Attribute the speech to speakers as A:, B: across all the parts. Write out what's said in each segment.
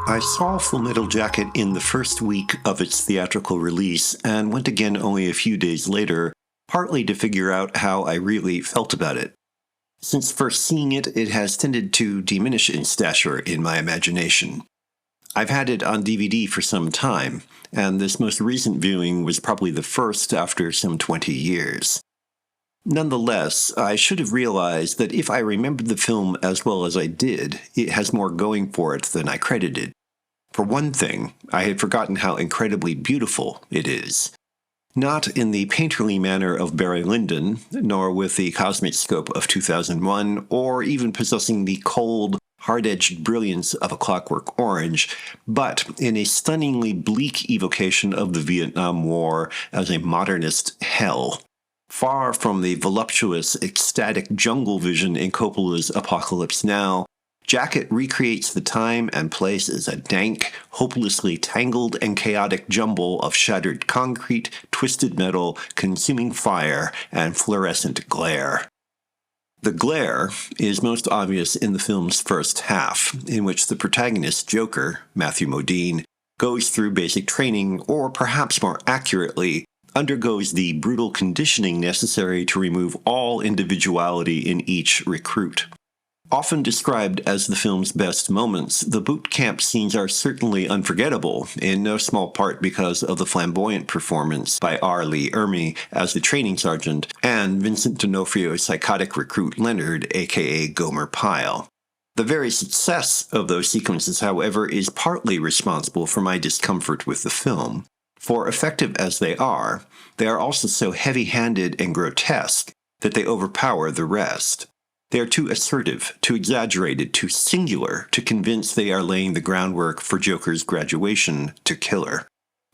A: I saw Full Metal Jacket in the first week of its theatrical release and went again only a few days later, partly to figure out how I really felt about it. Since first seeing it, it has tended to diminish in stature in my imagination. I've had it on DVD for some time, and this most recent viewing was probably the first after some 20 years. Nonetheless, I should have realized that if I remembered the film as well as I did, it has more going for it than I credited. For one thing, I had forgotten how incredibly beautiful it is. Not in the painterly manner of Barry Lyndon, nor with the cosmic scope of 2001, or even possessing the cold, hard-edged brilliance of A Clockwork Orange, but in a stunningly bleak evocation of the Vietnam War as a modernist hell. Far from the voluptuous, ecstatic jungle vision in Coppola's Apocalypse Now, Jacket recreates the time and place as a dank, hopelessly tangled and chaotic jumble of shattered concrete, twisted metal, consuming fire, and fluorescent glare. The glare is most obvious in the film's first half, in which the protagonist, Joker, Matthew Modine, goes through basic training, or perhaps more accurately, undergoes the brutal conditioning necessary to remove all individuality in each recruit. Often described as the film's best moments, the boot camp scenes are certainly unforgettable, in no small part because of the flamboyant performance by R. Lee Ermey as the training sergeant, and Vincent D'Onofrio's psychotic recruit Leonard, aka Gomer Pyle. The very success of those sequences, however, is partly responsible for my discomfort with the film. For effective as they are also so heavy-handed and grotesque that they overpower the rest. They are too assertive, too exaggerated, too singular to convince they are laying the groundwork for Joker's graduation to killer.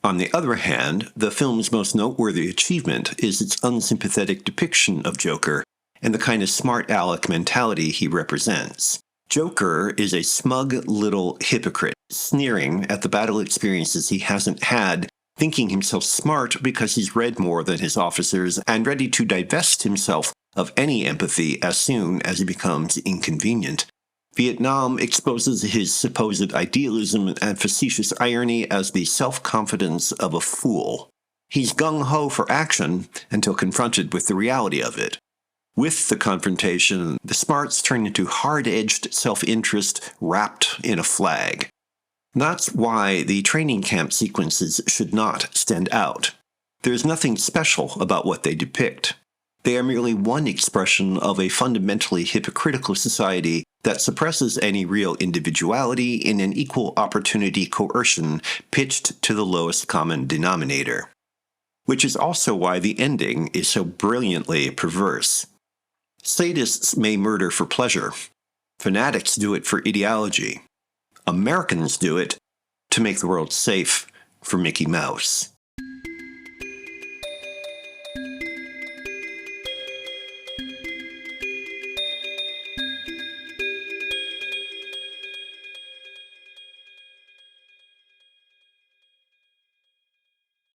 A: On the other hand, the film's most noteworthy achievement is its unsympathetic depiction of Joker and the kind of smart aleck mentality he represents. Joker is a smug little hypocrite, sneering at the battle experiences he hasn't had, thinking himself smart because he's read more than his officers, and ready to divest himself of any empathy as soon as he becomes inconvenient. Vietnam exposes his supposed idealism and facetious irony as the self-confidence of a fool. He's gung-ho for action until confronted with the reality of it. With the confrontation, the smarts turn into hard-edged self-interest wrapped in a flag. That's why the training camp sequences should not stand out. There's nothing special about what they depict. They are merely one expression of a fundamentally hypocritical society that suppresses any real individuality in an equal opportunity coercion pitched to the lowest common denominator. Which is also why the ending is so brilliantly perverse. Sadists may murder for pleasure. Fanatics do it for ideology. Americans do it to make the world safe for Mickey Mouse.